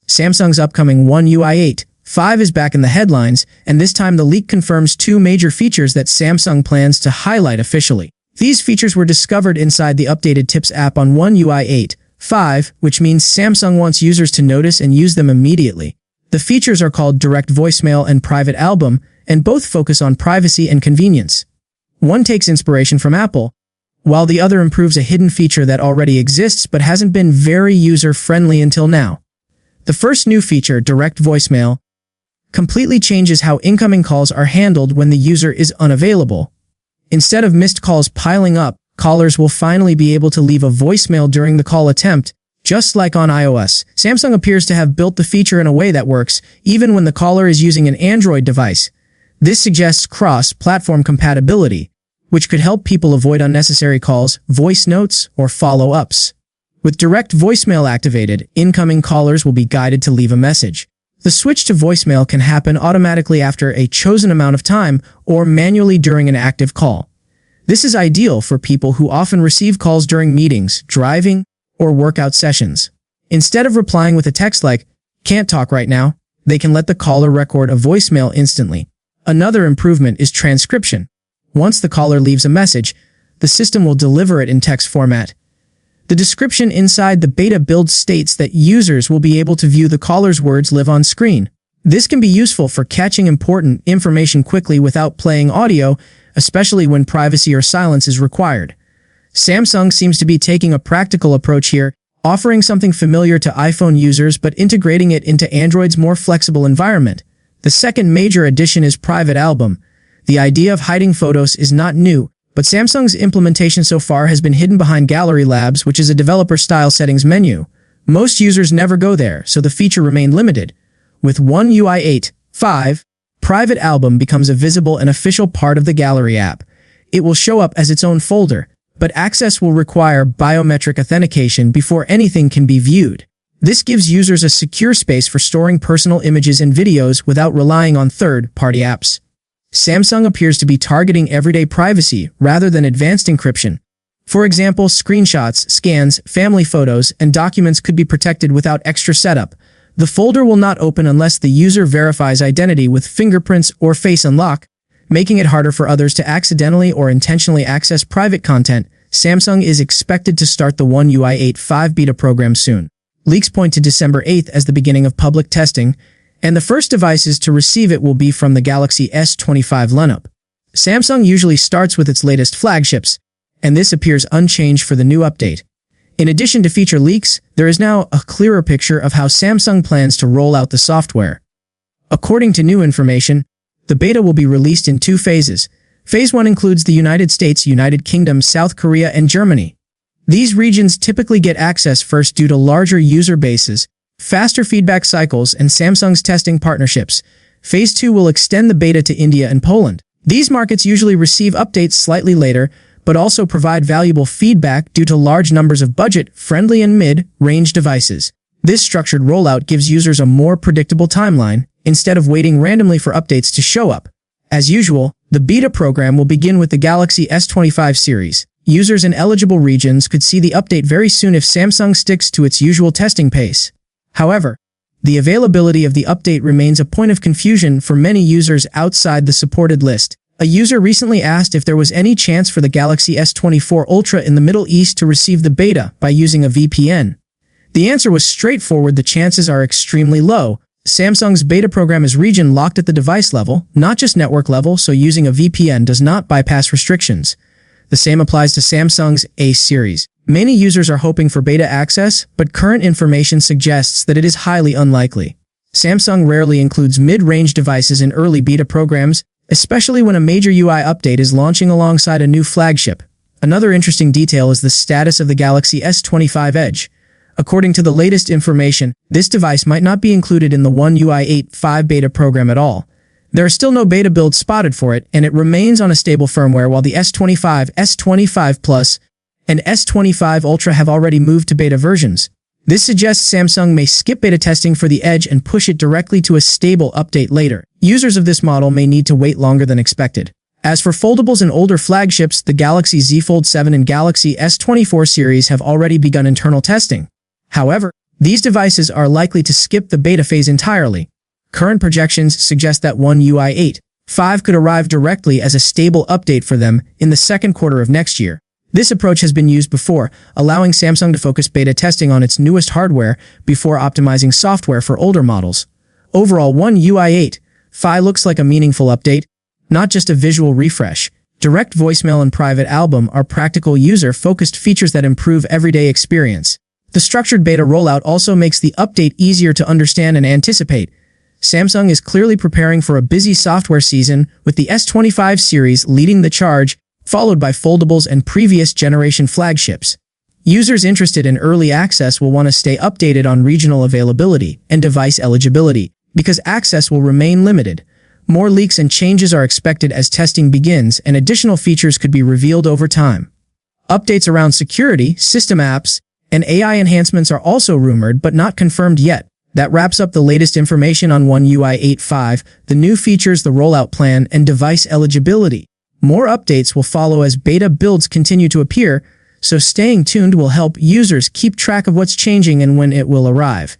Samsung's upcoming One UI 8 5 is back in the headlines, and this time the leak confirms two major features that Samsung plans to highlight officially. These features were discovered inside the updated Tips app on One UI 8 5, which means Samsung wants users to notice and use them immediately. The features are called Direct Voicemail and Private Album, and both focus on privacy and convenience. One takes inspiration from Apple, while the other improves a hidden feature that already exists but hasn't been very user-friendly until now. The first new feature, Direct Voicemail, completely changes how incoming calls are handled when the user is unavailable. Instead of missed calls piling up, callers will finally be able to leave a voicemail during the call attempt, just like on iOS. Samsung appears to have built the feature in a way that works, even when the caller is using an Android device. This suggests cross-platform compatibility, which could help people avoid unnecessary calls, voice notes, or follow-ups. With direct voicemail activated, incoming callers will be guided to leave a message. The switch to voicemail can happen automatically after a chosen amount of time or manually during an active call. This is ideal for people who often receive calls during meetings, driving, or workout sessions. Instead of replying with a text like, "Can't talk right now," they can let the caller record a voicemail instantly. Another improvement is transcription. Once the caller leaves a message, the system will deliver it in text format. The description inside the beta build states that users will be able to view the caller's words live on screen. This can be useful for catching important information quickly without playing audio, especially when privacy or silence is required. Samsung seems to be taking a practical approach here, offering something familiar to iPhone users but integrating it into Android's more flexible environment. The second major addition is Private Album. The idea of hiding photos is not new, but Samsung's implementation so far has been hidden behind Gallery Labs, which is a developer-style settings menu. Most users never go there, so the feature remained limited. With One UI 8 5, Private Album becomes a visible and official part of the Gallery app. It will show up as its own folder, but access will require biometric authentication before anything can be viewed. This gives users a secure space for storing personal images and videos without relying on third-party apps. Samsung appears to be targeting everyday privacy rather than advanced encryption. For example, screenshots, scans, family photos, and documents could be protected without extra setup. The folder will not open unless the user verifies identity with fingerprints or face unlock, making it harder for others to accidentally or intentionally access private content. Samsung is expected to start the One UI 8 5 beta program soon. Leaks point to December 8th as the beginning of public testing, and the first devices to receive it will be from the Galaxy S25 lineup. Samsung usually starts with its latest flagships, and this appears unchanged for the new update. In addition to feature leaks, there is now a clearer picture of how Samsung plans to roll out the software. According to new information, the beta will be released in two phases. Phase 1 includes the United States, United Kingdom, South Korea, and Germany. These regions typically get access first due to larger user bases, faster feedback cycles, and Samsung's testing partnerships. Phase 2 will extend the beta to India and Poland. These markets usually receive updates slightly later, but also provide valuable feedback due to large numbers of budget-friendly and mid-range devices. This structured rollout gives users a more predictable timeline, instead of waiting randomly for updates to show up. As usual, the beta program will begin with the Galaxy S25 series. Users in eligible regions could see the update very soon if Samsung sticks to its usual testing pace. However, the availability of the update remains a point of confusion for many users outside the supported list. A user recently asked if there was any chance for the Galaxy S24 Ultra in the Middle East to receive the beta by using a VPN. The answer was straightforward: the chances are extremely low. Samsung's beta program is region-locked at the device level, not just network level, so using a VPN does not bypass restrictions. The same applies to Samsung's A series. Many users are hoping for beta access, but current information suggests that it is highly unlikely. Samsung rarely includes mid-range devices in early beta programs, especially when a major UI update is launching alongside a new flagship. Another interesting detail is the status of the Galaxy S25 Edge. According to the latest information, this device might not be included in the One UI 8 5 beta program at all. There are still no beta builds spotted for it, and it remains on a stable firmware, while the S25, S25 Plus, and S25 Ultra have already moved to beta versions. This suggests Samsung may skip beta testing for the Edge and push it directly to a stable update later. Users of this model may need to wait longer than expected. As for foldables and older flagships, the Galaxy Z Fold 7 and Galaxy S24 series have already begun internal testing. However, These devices are likely to skip the beta phase entirely. Current projections suggest that One UI 8.5 could arrive directly as a stable update for them in the second quarter of next year. This approach has been used before, allowing Samsung to focus beta testing on its newest hardware before optimizing software for older models. Overall, One UI 8.5 looks like a meaningful update, not just a visual refresh. Direct voicemail and private album are practical user-focused features that improve everyday experience. The structured beta rollout also makes the update easier to understand and anticipate. Samsung is clearly preparing for a busy software season, with the S25 series leading the charge, followed by foldables and previous generation flagships. Users interested in early access will want to stay updated on regional availability and device eligibility, because access will remain limited. More leaks and changes are expected as testing begins, and additional features could be revealed over time. Updates around security, system apps, and AI enhancements are also rumored but not confirmed yet. That wraps up the latest information on One UI 8.5, the new features, the rollout plan, and device eligibility. More updates will follow as beta builds continue to appear, so staying tuned will help users keep track of what's changing and when it will arrive.